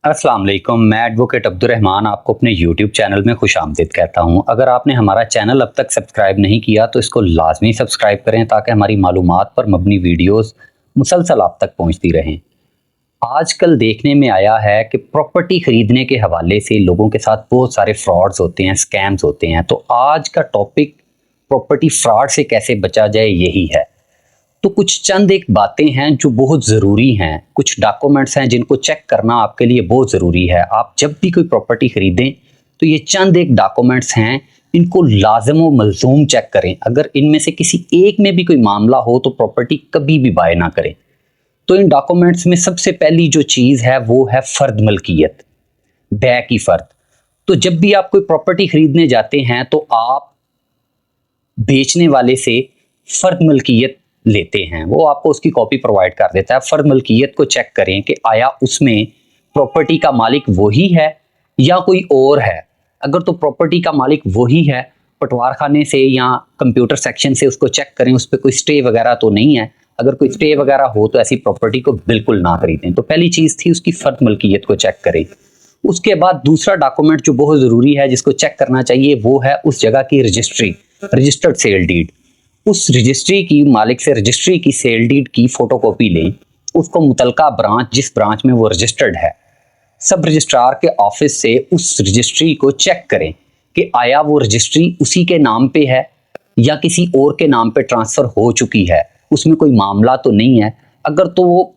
अस्सलाम वालेकुम। मैं एडवोकेट अब्दुर्रहमान आपको अपने यूट्यूब चैनल में खुशामदीद कहता हूं। अगर आपने हमारा चैनल अब तक सब्सक्राइब नहीं किया तो इसको लाजमी सब्सक्राइब करें ताकि हमारी मालूमात पर मबनी वीडियोस मुसलसल आप तक पहुंचती रहें। आजकल देखने में आया है कि प्रॉपर्टी खरीदने के हवाले से लोगों के साथ बहुत सारे फ्रॉड्स होते हैं, स्कैम्स होते हैं। तो आज का टॉपिक प्रॉपर्टी फ्रॉड से कैसे बचा जाए यही है। तो कुछ चंद एक बातें हैं जो बहुत ज़रूरी हैं, कुछ डॉक्यूमेंट्स हैं जिनको चेक करना आपके लिए बहुत ज़रूरी है। आप जब भी कोई प्रॉपर्टी खरीदें तो ये चंद एक डॉक्यूमेंट्स हैं, इनको लाज़िम व मलज़ूम चेक करें। अगर इनमें से किसी एक में भी कोई मामला हो तो प्रॉपर्टी कभी भी बाय ना करें। तो इन डॉक्यूमेंट्स में सबसे पहली जो चीज़ है वो है फ़र्द मलकियत, बै की फ़र्द। तो जब भी आप कोई प्रॉपर्टी खरीदने जाते हैं तो आप बेचने वाले से फ़र्द मलकियत लेते हैं, वो आपको उसकी कॉपी प्रोवाइड कर देता है। फ़र्द मलकियत को चेक करें कि आया उसमें प्रॉपर्टी का मालिक वही है या कोई और है। अगर तो प्रॉपर्टी का मालिक वही है, पटवार खाने से या कंप्यूटर सेक्शन से उसको चेक करें, उस पर कोई स्टे वगैरह तो नहीं है। अगर कोई स्टे वगैरह हो तो ऐसी प्रॉपर्टी को बिल्कुल ना खरीदें। तो पहली चीज़ थी उसकी फ़र्द मलकियत को चेक करें। उसके बाद दूसरा डॉक्यूमेंट जो बहुत ज़रूरी है जिसको चेक करना चाहिए वो है उस जगह की रजिस्ट्री, रजिस्टर्ड सेल डीड। उस रजिस्ट्री की मालिक से रजिस्ट्री की सेल डीड की फोटोकॉपी लें, उसको मुतलका ब्रांच, जिस ब्रांच में वो रजिस्टर्ड है, सब रजिस्ट्रार के ऑफिस से उस रजिस्ट्री को चेक करें कि आया वो रजिस्ट्री उसी के नाम पे है या किसी और के नाम पे ट्रांसफ़र हो चुकी है, उसमें कोई मामला तो नहीं है। अगर तो वो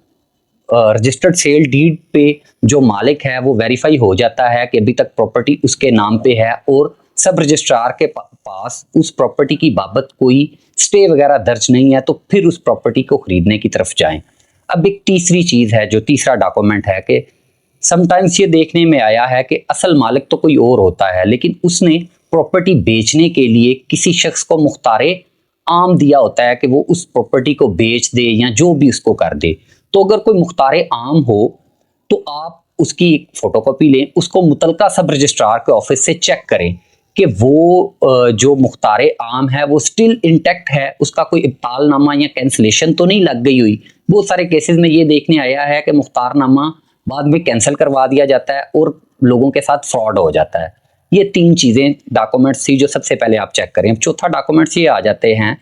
रजिस्टर्ड सेल डीड पे जो मालिक है वो वेरीफाई हो जाता है कि अभी तक प्रॉपर्टी उसके नाम पे है और सब रजिस्ट्रार के पास उस प्रॉपर्टी की बाबत कोई स्टे वगैरह दर्ज नहीं है, तो फिर उस प्रॉपर्टी को खरीदने की तरफ जाएं। अब एक तीसरी चीज़ है, जो तीसरा डॉक्यूमेंट है कि समटाइम्स ये देखने में आया है कि असल मालिक तो कोई और होता है लेकिन उसने प्रॉपर्टी बेचने के लिए किसी शख्स को मुख्तारे आम दिया होता है कि वो उस प्रॉपर्टी को बेच दे या जो भी उसको कर दे। तो अगर कोई मुख्तारे आम हो तो आप उसकी एक फोटोकॉपी लें, उसको मुतलका सब रजिस्ट्रार के ऑफिस से चेक करें कि वो जो मुख्तारे आम है वो स्टिल इंटैक्ट है, उसका कोई इब्तालनामा या कैंसलेशन तो नहीं लग गई हुई। बहुत सारे केसेस में ये देखने आया है कि मुख्तारनामा बाद में कैंसिल करवा दिया जाता है और लोगों के साथ फ्रॉड हो जाता है। ये तीन चीज़ें डॉक्यूमेंट्स थी जो सबसे पहले आप चेक करें। चौथा डॉक्यूमेंट्स ये आ जाते हैं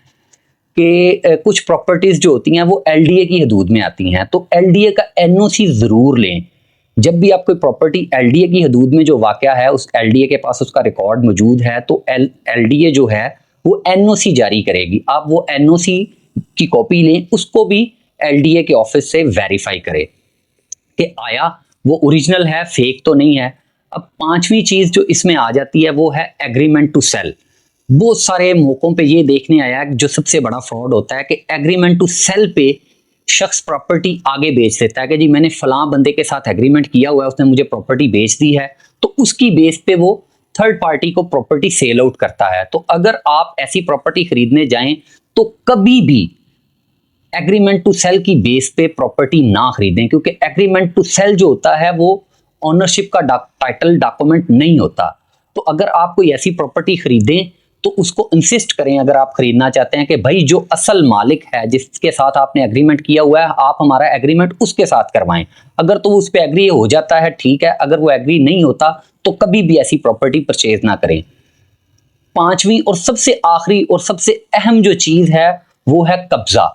कि कुछ प्रॉपर्टीज़ जो होती हैं वो एलडीए की हदूद में आती हैं, तो एलडीए का एनओसी ज़रूर लें। जब भी आप कोई प्रॉपर्टी एलडीए की हदूद में जो वाक़या है उस एलडीए के पास उसका रिकॉर्ड मौजूद है तो एलडीए जो है वो एनओसी जारी करेगी। आप वो एनओसी की कॉपी लें, उसको भी एलडीए के ऑफिस से वेरीफाई करें कि आया वो ओरिजिनल है, फेक तो नहीं है। अब पांचवी चीज़ जो इसमें आ जाती है वो है एग्रीमेंट टू सेल। बहुत सारे मौकों पे ये देखने आया है जो सबसे बड़ा फ्रॉड होता है कि एग्रीमेंट टू सेल पे शख्स प्रॉपर्टी आगे बेच देता है कि जी मैंने फलां बंदे के साथ एग्रीमेंट किया हुआ है, उसने मुझे प्रॉपर्टी बेच दी है, तो उसकी बेस पे वो थर्ड पार्टी को प्रॉपर्टी सेल आउट करता है। तो अगर आप ऐसी प्रॉपर्टी खरीदने जाएं तो कभी भी एग्रीमेंट टू सेल की बेस पे प्रॉपर्टी ना खरीदें, क्योंकि एग्रीमेंट टू सेल जो होता है वो ओनरशिप का टाइटल डॉक्यूमेंट नहीं होता। तो अगर आप कोई ऐसी प्रॉपर्टी खरीदें तो उसको इंसिस्ट करें, अगर आप खरीदना चाहते हैं, कि भाई जो असल मालिक है जिसके साथ आपने एग्रीमेंट किया हुआ है आप हमारा एग्रीमेंट उसके साथ करवाएं। अगर तो उस पर एग्री हो जाता है ठीक है, अगर वो एग्री नहीं होता तो कभी भी ऐसी प्रॉपर्टी परचेज ना करें। पांचवी और सबसे आखिरी और सबसे अहम जो चीज है वो है कब्जा,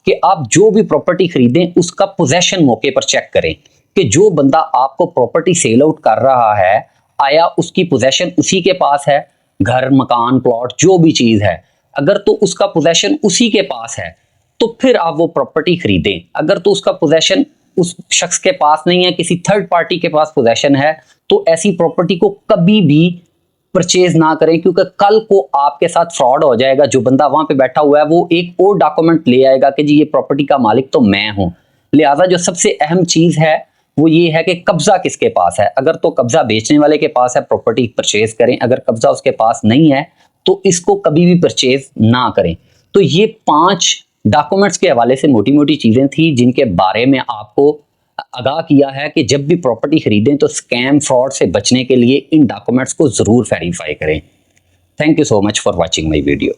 कि आप जो भी प्रॉपर्टी खरीदें उसका पोजेशन मौके पर चेक करें कि जो बंदा आपको प्रॉपर्टी सेल आउट कर रहा है आया उसकी पोजेशन उसी के पास है, घर मकान प्लॉट जो भी चीज है, अगर तो उसका पोजेशन उसी के पास है तो फिर आप वो प्रॉपर्टी खरीदें। अगर तो उसका पोजेशन उस शख्स के पास नहीं है, किसी थर्ड पार्टी के पास पोजेशन है, तो ऐसी प्रॉपर्टी को कभी भी परचेज ना करें, क्योंकि कल को आपके साथ फ्रॉड हो जाएगा। जो बंदा वहां पे बैठा हुआ है वो एक और डॉक्यूमेंट ले आएगा कि जी ये प्रॉपर्टी का मालिक तो मैं हूं। लिहाजा जो सबसे अहम चीज है वो ये है कि कब्जा किसके पास है। अगर तो कब्जा बेचने वाले के पास है प्रॉपर्टी परचेज करें, अगर कब्जा उसके पास नहीं है तो इसको कभी भी परचेज ना करें। तो ये 5 डॉक्यूमेंट्स के हवाले से मोटी मोटी चीजें थी जिनके बारे में आपको आगाह किया है कि जब भी प्रॉपर्टी खरीदें तो स्कैम फ्रॉड से बचने के लिए इन डॉक्यूमेंट्स को जरूर वेरीफाई करें। Thank you so much for watching my video.